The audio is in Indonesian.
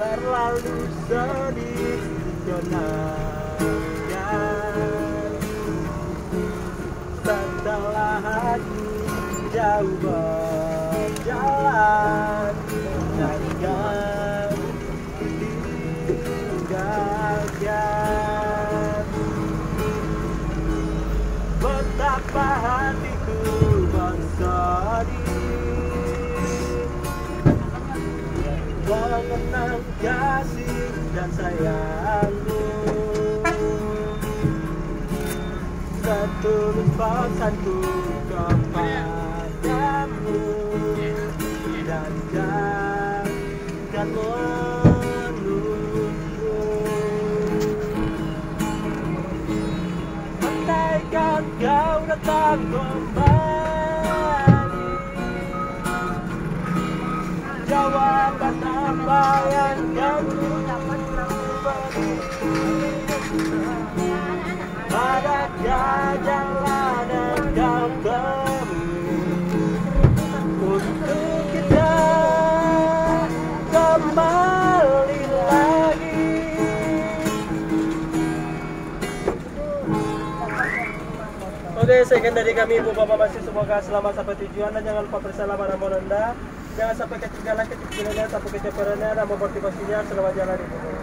terlalu sedih kenangan setelah hati jauh berjalan dan kan ditinggalkan. Betapa hatiku bersedih mengenang kasih dan sayangmu, setulus pesanku kepadamu, dan jangan menunggu. Andaikan kau datang kembali, jawaban apa yang kau beri? Adakah jalan yang kau temui untuk kita kembali lagi? Oke, sekian dari kami Ibu Bapak masih, semoga selamat sampai tujuan dan jangan lupa bersalam pada Monanda. Jangan sampai ketinggalan ketinggalannya sampai kecaperannya dan memotivasinya. Selamat jalan Ibu.